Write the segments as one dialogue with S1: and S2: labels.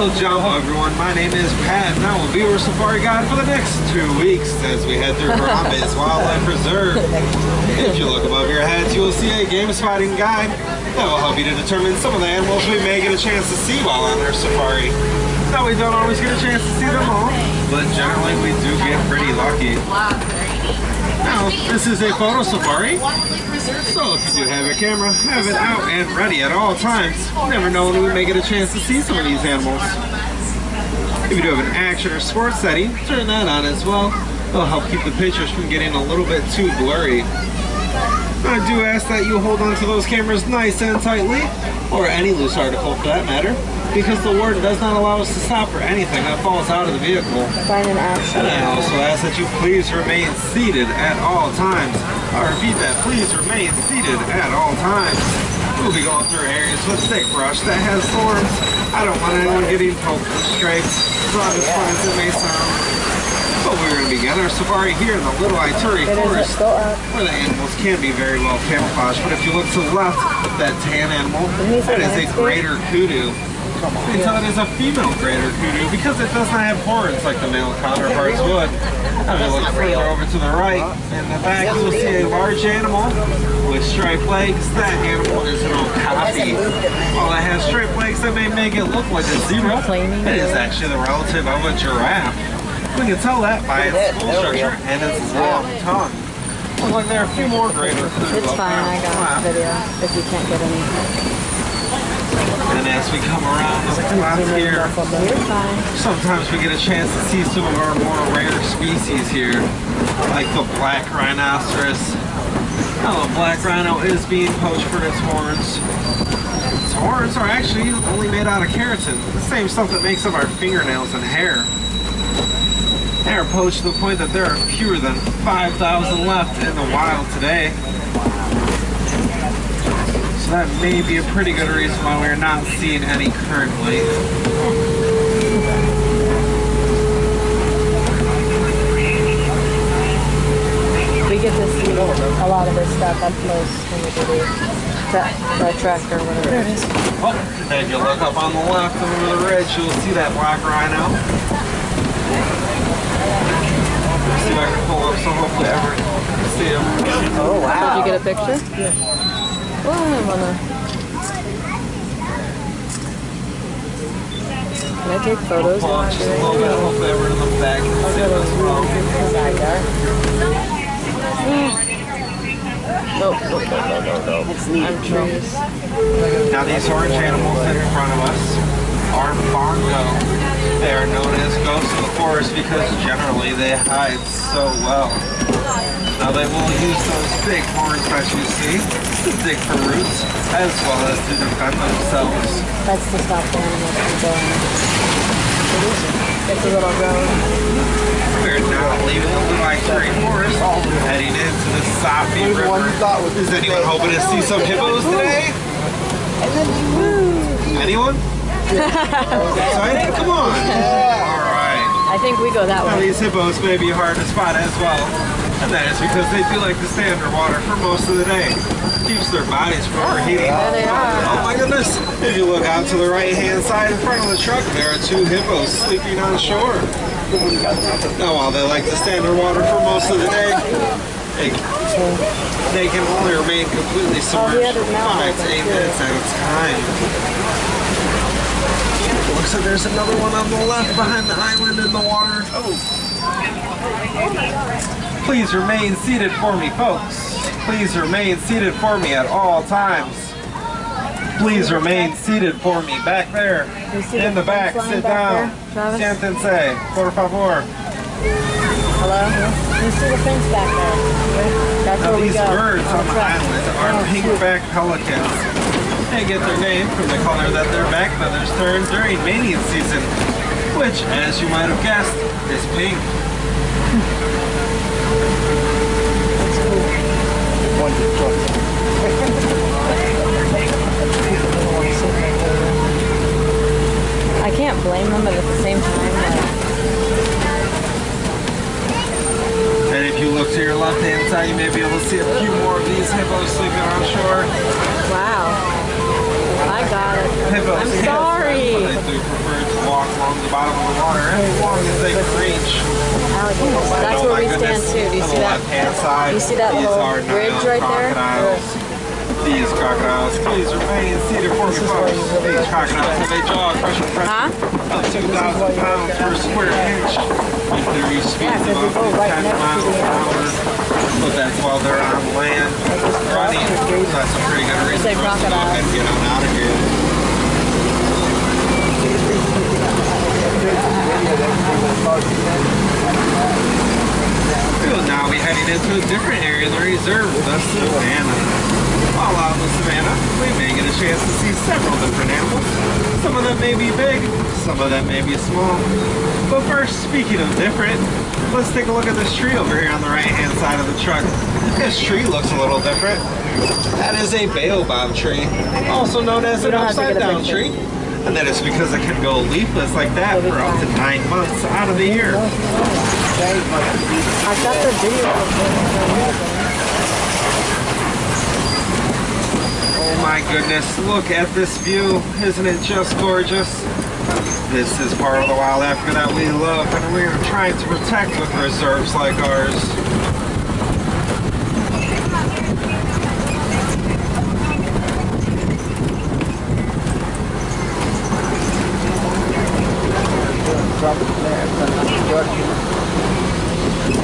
S1: Well, Jama, everyone. My name is Pat, and I will be your safari guide for the next 2 weeks as we head through Harambe's Wildlife Reserve. If you look above your heads, you will see a game spotting guide that will help you to determine some of the animals we may get a chance to see while on our safari. Now, we don't always get a chance to see them all, but generally we do get pretty lucky. Now, this is a photo safari, so if you do have your camera, have it out and ready at all times. You never know when we may get a chance to see some of these animals. If you do have an action or sports setting, turn that on as well. It'll help keep the pictures from getting a little bit too blurry. I do ask that you hold on to those cameras nice and tightly, or any loose article for that matter, because the warden does not allow us to stop for anything that falls out of the vehicle.
S2: Find an action.
S1: And I also ask that you please remain seated at all times. I repeat that, please remain seated at all times. We'll be going through areas with thick brush that has thorns. I don't want anyone getting poked or scraped, so as fun as it may sound. But we're going to begin our safari here in the Little Ituri Forest, where the animals can be very well camouflaged. But if you look to the left, that tan animal, that is a greater kudu. You can tell it is a female greater kudu because it does not have horns like the male counterparts would. If you look further over to the right, in the back you will see a large animal with striped legs. That animal is an okapi. While it has striped legs that may make it look like a zebra, it is actually the relative of a giraffe. We can tell that by its skull structure and its long tongue. Looks like there are a few more greater kudu.
S2: It's fine, I got a video if you can't get any.
S1: And as we come around the top here, sometimes we get a chance to see some of our more rare species here, like the black rhinoceros. Now, the black rhino is being poached for its horns. Its horns are actually only made out of keratin, the same stuff that makes up our fingernails and hair. They are poached to the point that there are fewer than 5,000 left in the wild today. So that may be a pretty good reason why we're not seeing any currently.
S2: We get to see a lot of this stuff up close when we do the trek or whatever. There it is.
S1: Oh, and you look up on the left over the ridge, you'll see that black rhino. See if I can pull up so hopefully everyone can see him.
S2: Oh wow. Did you get a picture? Yeah. Well, I wanna... Can I take photos?
S1: Pull up just a little bit, hopefully everyone in the back can see him as well.
S2: No. I'm curious.
S1: Now these orange animals in front of us are bongo. They are known as ghosts of the forest because generally they hide so well. Now they will use those big horns that you see to dig for roots as well as to defend themselves.
S2: That's to stop the animals from going. It's a little road.
S1: We're now leaving the Little Ituri Forest, heading into the Safi River. Is anyone hoping to see some hippos today? Anyone? Excited? Come on. Alright.
S2: I think we go that
S1: Now
S2: way.
S1: these hippos may be hard to spot as well. And that is because they do like to stay underwater for most of the day. Keeps their bodies from overheating.
S2: There they are.
S1: Oh my goodness. If you look out to the right hand side in front of the truck, there are two hippos sleeping on shore. Now while they like to stay underwater for most of the day, they can only remain completely submerged for 5 to 8 minutes at a time. Looks like there's another one on the left behind the island in the water. Please remain seated for me, folks. Please remain seated for me at all times. Please remain seated for me back there. In the back, sit down. Siéntense, por favor.
S2: Hello? You see the fence back there? That's
S1: now
S2: where we
S1: these
S2: go.
S1: birds on the island are pink-backed pelicans. They get their name from the color that their back feathers turn during mating season, which, as you might have guessed, is pink.
S2: That's cool. I can't blame them, but at the same time,
S1: and if you look to your left-hand side, you may be able to see a few more of these hippos sleeping on shore.
S2: wow. I got it.
S1: Hippos,
S2: I'm sorry.
S1: They do prefer to walk side.
S2: You see that
S1: These
S2: little
S1: are
S2: bridge
S1: Nile
S2: right there?
S1: crocodiles. These crocodiles, please remain seated for me, folks. These crocodiles have a jaw crushing pressure of 2,000 pounds per square inch. With their reach speeds of up to 10 miles per hour. But that's while they're on land running. So that's a pretty good reason for us to go ahead and get on out of here. We'll now be heading into a different area of the reserve, the Savannah. While out in the Savannah, we may get a chance to see several different animals. Some of them may be big, some of them may be small. But first, speaking of different, let's take a look at this tree over here on the right-hand side of the truck. This tree looks a little different. That is a baobab tree, also known as an upside-down tree. And that is because it can go leafless like that for up to 9 months out of the year.
S2: I got the video.
S1: Oh my goodness, look at this view. Isn't it just gorgeous? This is part of the wild Africa that we love and we're trying to protect with reserves like ours.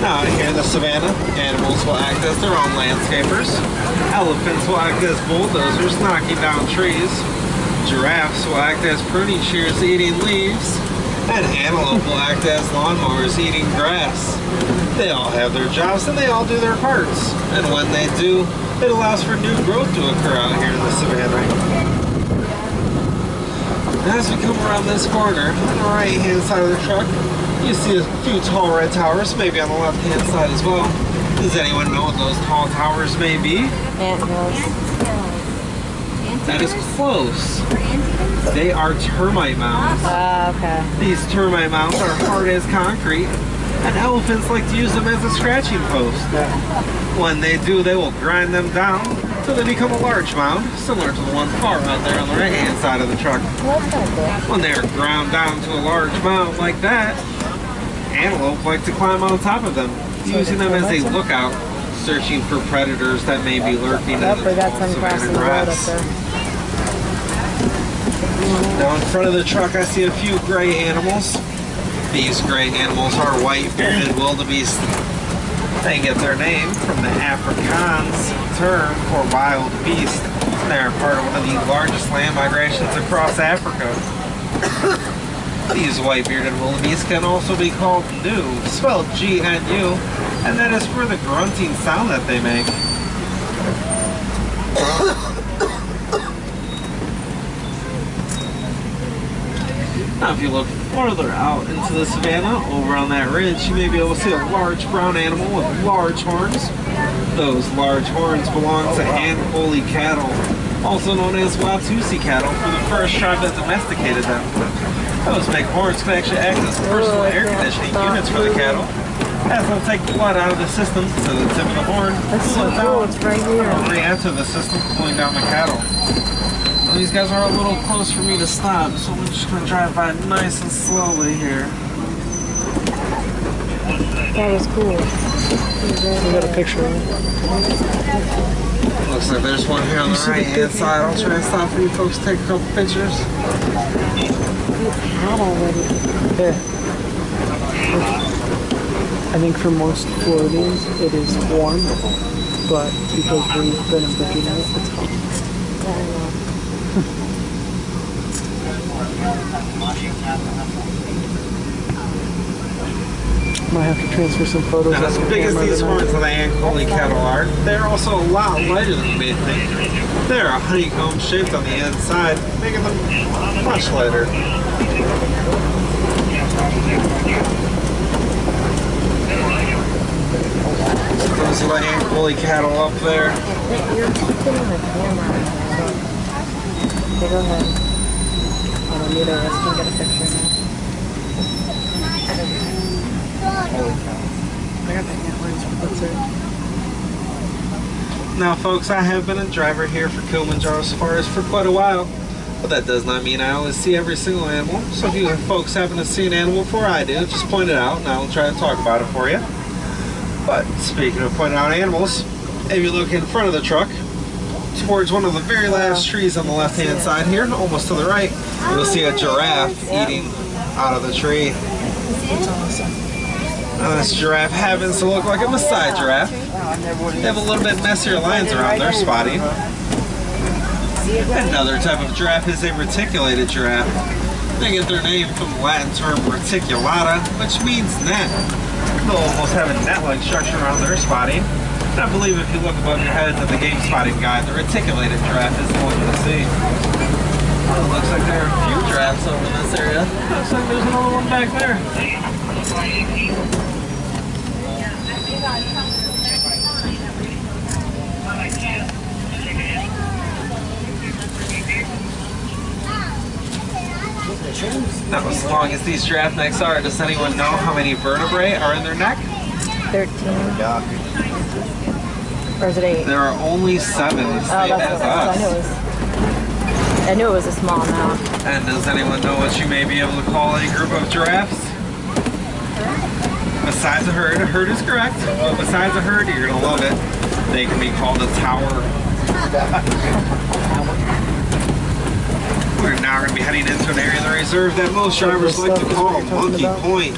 S1: Now here in the Savannah, animals will act as their own landscapers. Elephants will act as bulldozers, knocking down trees. Giraffes will act as pruning shears, eating leaves. And antelope will act as lawnmowers, eating grass. They all have their jobs and they all do their parts. And when they do, it allows for new growth to occur out here in the Savannah. As we come around this corner, on the right-hand side of the truck, you see a few tall red towers, maybe on the left-hand side as well. Does anyone know what those tall towers may be?
S2: Anthills.
S1: That is close. They are termite mounds.
S2: Okay.
S1: These termite mounds are hard as concrete, and elephants like to use them as a scratching post. When they do, they will grind them down until they become a large mound, similar to the one far out there on the right-hand side of the truck.
S2: Well, that's kind of cool.
S1: When they are ground down to a large mound like that, antelope like to climb on top of them, using them as a lookout, searching for predators that may be lurking in the Savannah grass. Now in front of the truck I see a few gray animals. These gray animals are white-bearded wildebeest. They get their name from the Afrikaans term for wild beast. They are part of one of the largest land migrations across Africa. These white-bearded wildebeest can also be called gnu, spelled G-N-U, and that is for the grunting sound that they make. Now if you look farther out into the Savannah, over on that ridge, you may be able to see a large brown animal with large horns. Those large horns belong to Ankole cattle, also known as Watusi cattle, for the first tribe that domesticated them. Those big horns can actually act as personal air conditioning units for the cattle, as they'll take blood out of the system to the tip of the horn,
S2: That's so cool, it's right here.
S1: and re-enter the system, cooling down the cattle. Well, these guys are a little close for me to stop, so we're just going to drive by nice and slowly here.
S2: That was cool. We got a picture of it.
S1: Looks like there's one here on the right-hand side. I'll try and stop for you folks to take a couple pictures.
S2: Had already.
S3: Yeah. I think for most Floridians it is warm, but because we've been in Virginia, it's hot.
S2: I don't know.
S3: Might have to transfer some photos.
S1: Now, as big as these horns of the Ankole cattle are, they're also a lot lighter than you may think. They're a honeycomb shaped on the inside, making them much lighter. Those are the Ankole cattle up there.
S2: You're keeping the camera. Okay, go ahead. I don't need us can get a picture.
S3: I got the antlers, but that's it.
S1: Now folks, I have been a driver here for Kilimanjaro Safaris for quite a while, but that does not mean I always see every single animal. So if you folks happen to see an animal before I do, just point it out and I will try to talk about it for you. But speaking of pointing out animals, if you look in front of the truck, towards one of the very last trees on the left-hand side here, almost to the right, you'll see a giraffe eating out of the tree. Now this giraffe happens to look like a Maasai giraffe. They have a little bit messier lines around their spotting. Another type of giraffe is a reticulated giraffe. They get their name from the Latin term reticulata, which means net. They'll almost have a net-like structure around their spotting. And I believe if you look above your heads at the game spotting guide, the reticulated giraffe is the one you'll see. Well, it looks like there are a few giraffes over in this area. Looks like there's another one back there. Now, as long as these giraffe necks are, does anyone know how many vertebrae are in their neck?
S2: 13. Or is it 8?
S1: There are only 7.
S2: Oh, that's I knew it was a small amount.
S1: And does anyone know what you may be able to call a group of giraffes? Besides a herd is correct, but besides a herd, you're gonna love it. They can be called a tower. We're now going to be heading into an area of the reserve that most drivers like to call Monkey Point.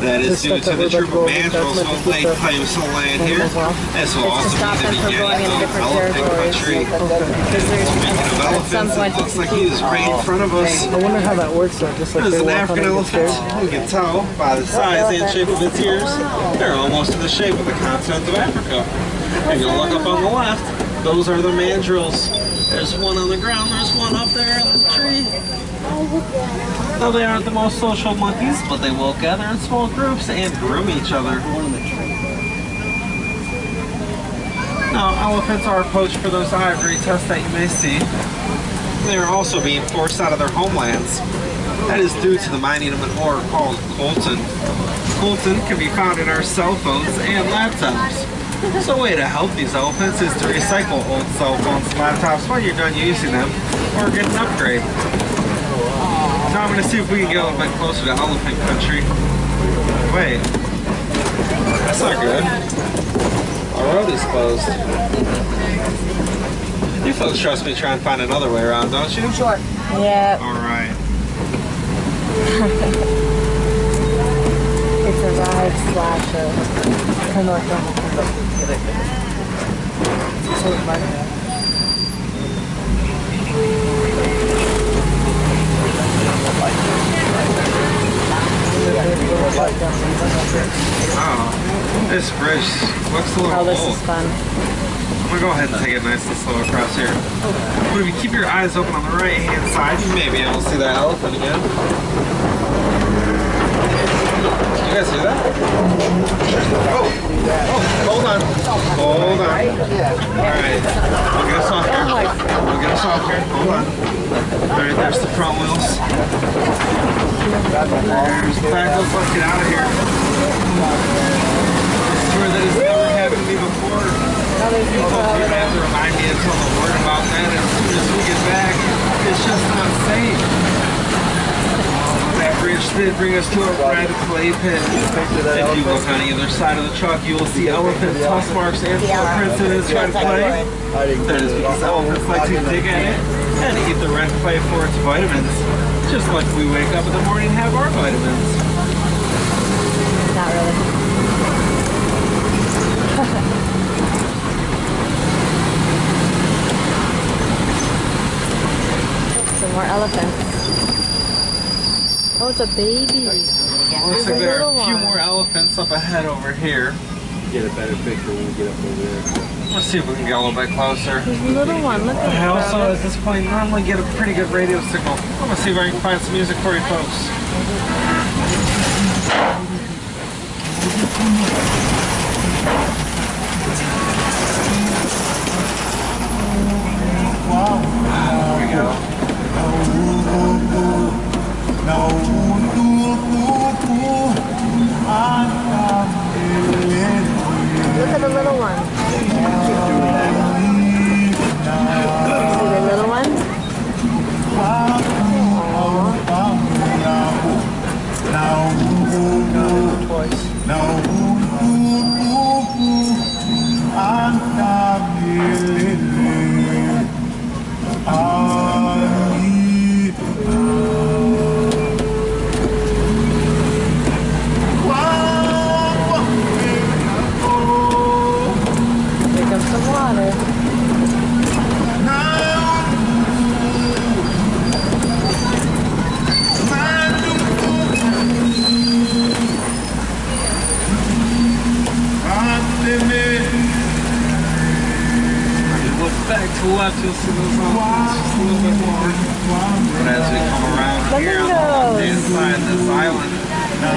S1: That is due to the troop of mandrills who lay claims to land here. This will also be the beginning of elephant country. Speaking of elephants, it looks like he is right in front of us.
S3: I wonder how that works though. Just like
S1: This is an African elephant. You can tell by the size and shape of its ears, they're almost in the shape of the continent of Africa. If you look up on the left, those are the mandrills. There's one on the ground, there's one up there in the tree. Though they aren't the most social monkeys, but they will gather in small groups and groom each other. Now, elephants are poached for those ivory tusks that you may see. They are also being forced out of their homelands. That is due to the mining of an ore called coltan. Coltan can be found in our cell phones and laptops. So a way to help these elephants is to recycle old cell phones and laptops when you're done using them, or get an upgrade. Now I'm going to see if we can get a little bit closer to elephant country. Wait, that's not good. Our road is closed. You folks trust me, try and find another way around, don't you?
S2: Sure. Yeah.
S1: Alright.
S2: It's a ride slash a
S1: Oh, this bridge looks a little
S2: Oh, this
S1: old.
S2: is fun.
S1: I'm gonna go ahead and take it nice and slow across here. But if you keep your eyes open on the right hand side, you may be able to see that elephant again. You guys see that? Oh, hold on. Hold on. Alright, we'll get us off here. We'll get us off here. Hold on. Alright, there's the front wheels. There's the back wheels. Let's get out of here. I swear that has never happened to me before. You're gonna have to remind me and tell the word about that as soon as we get back. It's just not safe. That bridge did bring us to a red clay pit. If you look on either side of the truck, you will see elephant tusk marks and footprints in its red clay. That is because elephants like to dig at it and eat the red clay for its vitamins. Just like we wake up in the morning and have our vitamins.
S2: Not really. Some more elephants. Oh, it's a baby.
S1: Looks like there are a few more elephants up ahead over here.
S4: Get a better picture when we get up over there.
S1: Let's see if we can get a little bit closer.
S2: There's a little one. Look at
S1: I
S2: it.
S1: also, at this point, normally get a pretty good radio signal. I'm gonna see if I can find some music for you folks. There we go.
S2: Look at the little one. See the little one?
S1: you'll see those ostrich just a little bit more. But as we come around here on the left-hand side of this island,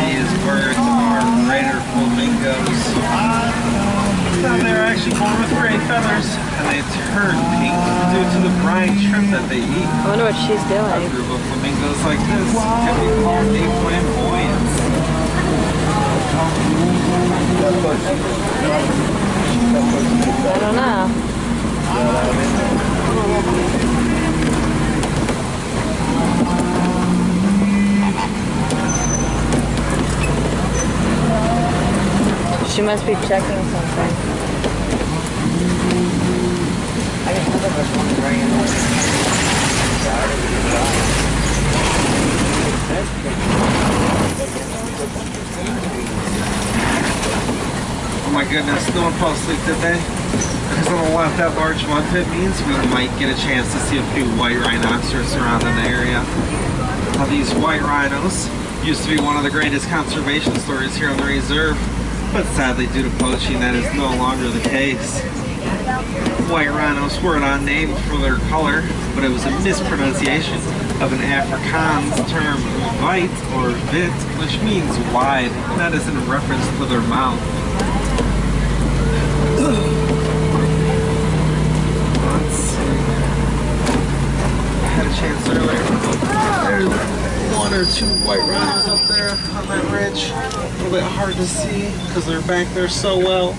S1: these birds are greater flamingos. Now they're actually born with gray feathers, and they turn pink due to the brine shrimp that they eat.
S2: I wonder what she's
S1: A
S2: doing.
S1: group of flamingos like this can be called a flamboyant.
S2: I don't know. She must be checking something.
S1: Oh my goodness, no one fell asleep, did they? Because on the left, that large mud pit means we might get a chance to see a few white rhinoceros around in the area. Now, these white rhinos used to be one of the greatest conservation stories here on the reserve, but sadly, due to poaching, that is no longer the case. White rhinos were not named for their color, but it was a mispronunciation of an Afrikaans term, vite or vit, which means wide, and that is in reference to their mouth. Let's see. I had a chance earlier. There's one or two white rhinos up there on that ridge. A little bit hard to see because they're back there so well.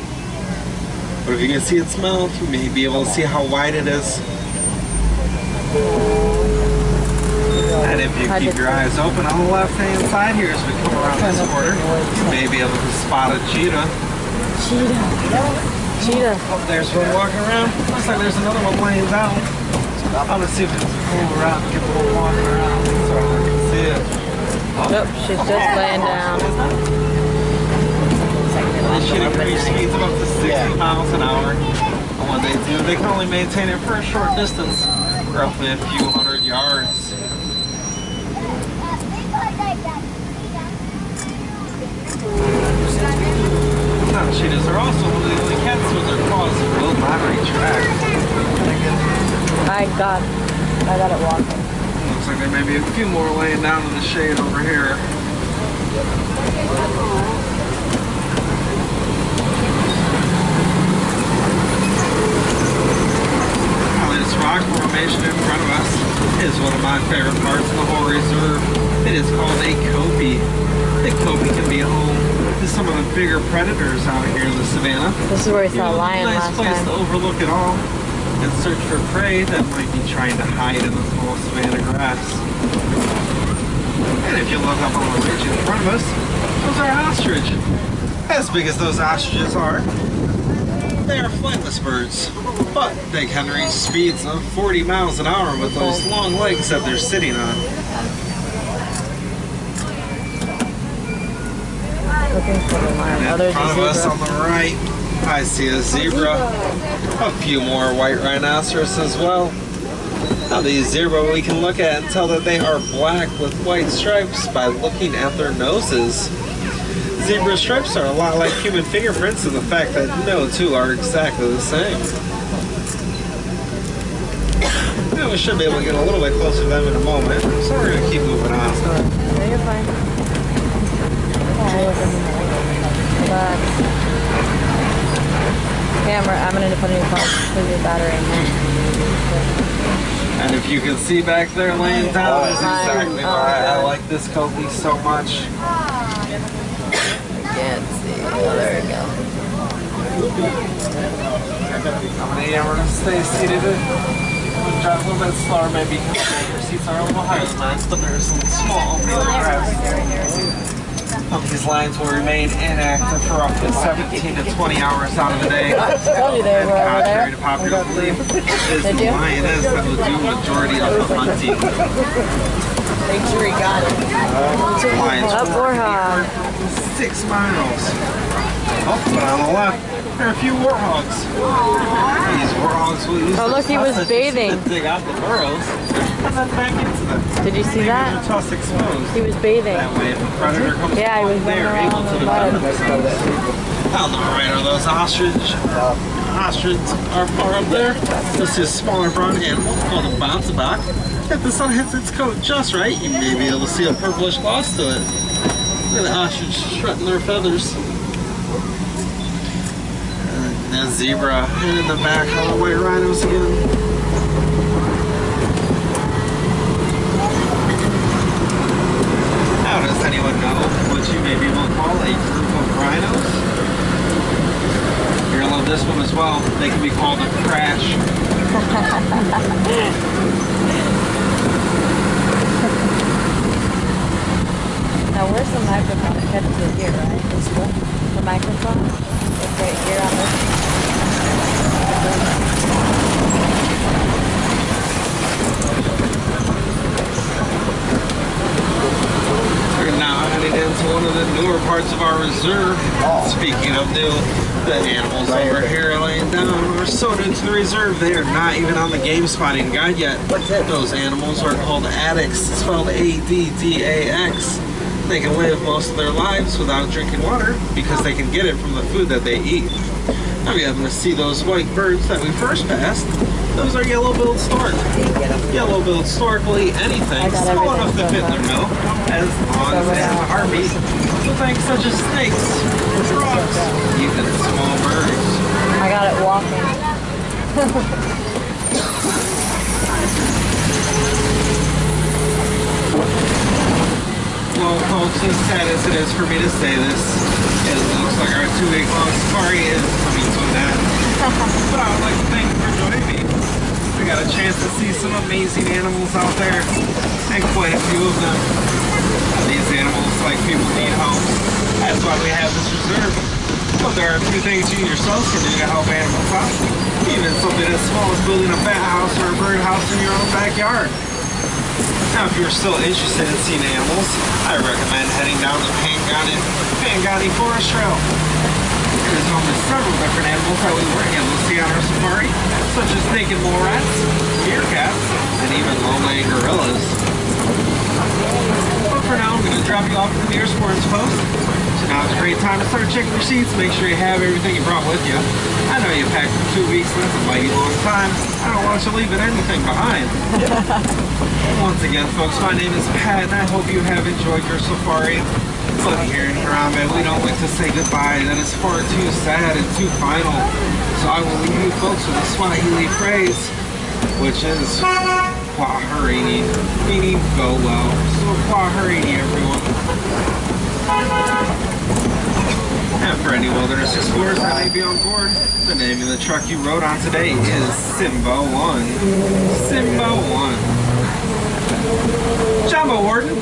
S1: But if you can see its mouth, you may be able to see how wide it is. And if you keep your eyes open on the left-hand side here as we come around this corner, you may be able to spot a cheetah.
S2: Cheetah.
S1: Oh, there's one walking around. Looks like there's another one laying down. I'm gonna see if it's move around and get the one walking around so I can see it.
S2: Nope, she's just laying down.
S1: They should increase speeds of up to 60 miles an hour. And when they do, they can only maintain it for a short distance, roughly a few hundred yards. Now, cheetahs are also one of the only cats with their claws that will not retract.
S2: I got it walking.
S1: Looks like there may be a few more laying down in the shade over here. Now, this rock formation in front of us is one of my favorite parts of the whole reserve. It is called a copy. The copy can be home to some of the bigger predators out here in the savannah.
S2: This is where we saw a lion
S1: Nice
S2: last
S1: place
S2: time.
S1: to overlook it all and search for prey that might be trying to hide in the small savanna grass. And if you look up on the ridge in front of us, those are ostrich. As big as those ostriches are, they are flightless birds, but they can reach speeds of 40 miles an hour with those long legs that they're sitting on.
S2: Looking for the lion.
S1: And
S2: Oh,
S1: in
S2: there's
S1: front of
S2: a
S1: us on
S2: zebra.
S1: the right, I see a zebra, a few more white rhinoceros as well. Now these zebra we can look at and tell that they are black with white stripes by looking at their noses. Zebra stripes are a lot like human fingerprints in the fact that no two are exactly the same. Now we should be able to get a little bit closer to them in a moment, so we're going to keep moving on.
S2: No, you're fine. Relax. Camera, I'm gonna put a new battery in here.
S1: And if you can see back there laying down, that's exactly why I like this copy so much.
S2: Can't see. Oh, there we go.
S1: I'm gonna stay seated. Drive a little bit slower, maybe because your seats are a little higher than mine, but there's some small opening in the grass. These lines will remain inactive for roughly 17 to 20 hours out of the day.
S2: I told you they were over
S1: Contrary
S2: there.
S1: to popular belief, it is
S2: Did
S1: the
S2: you?
S1: lioness that will do majority of the hunting.
S2: Make sure you got it.
S1: Lions
S2: Up
S1: roar
S2: warthog.
S1: 6 miles. Oh, but on the left, there are a few warthogs. These warthogs will use
S2: Oh, look, he was bathing.
S1: to dig out the burrows and then back into them.
S2: Did you see
S1: Leaving
S2: that?
S1: their tusks exposed.
S2: He was bathing.
S1: That way, if a predator comes
S2: Yeah, he was
S1: along, they are
S2: running
S1: able
S2: around
S1: to
S2: in the
S1: defend
S2: mud.
S1: themselves. On the right are those ostrich. ostriches are far up there. This is a smaller brown animal called a bounce-a-bach. If the sun hits its coat just right, you may be able to see a purplish gloss to it. Look at the ostrich strutting their feathers. And a zebra, and in the back, all the white rhinos again. How does anyone know what you may be able to call a group of rhinos? You're gonna love this one as well. They can be called a crash.
S2: Now where's the microphone? It headed to here, right? This one? The microphone? It's right here on this.
S1: We're now heading into one of the newer parts of our reserve. Speaking of new, the animals over here laying down are so new to the reserve, they are not even on the game spotting guide yet. Those animals are called Addax, spelled A-D-D-A-X. They can live most of their lives without drinking water because they can get it from the food that they eat. Now we happen to see those white birds that we first passed. Those are yellow-billed stork. Yellow-billed stork will eat anything small enough to fit in their milk as long as they have a heartbeat. So things such as snakes, frogs, even small birds.
S2: I got it walking.
S1: Well, folks, as sad as it is for me to say this, it looks like our 2-week-long safari is coming to an end. But I would like to thank you for joining me. We got a chance to see some amazing animals out there, and quite a few of them. These animals, like people, need homes. That's why we have this reserve. But there are a few things you yourself can do to help animals out. Even something as small as building a bat house or a bird house in your own backyard. Now, if you're still interested in seeing animals, I recommend heading down the Pangani Forest Trail. It is home to several different animals that we weren't able to see on our safari, such as naked mole rats, meerkats, and even low-laying gorillas. But for now, I'm going to drop you off at the nearest sports post. So now it's a great time to start checking your seats. Make sure you have everything you brought with you. I know you packed for 2 weeks, and that's a mighty long time. I don't want you leaving anything behind. Once again, folks, my name is Pat, and I hope you have enjoyed your safari. But here in Harambe, we don't like to say goodbye. That is far too sad and too final. So I will leave you folks with a Swahili phrase, which is Kwaherini, meaning go well. So Kwaherini, everyone. And for any wilderness explorers that may be on board, the name of the truck you rode on today is Simba 1. Simba 1. Jumbo Warden.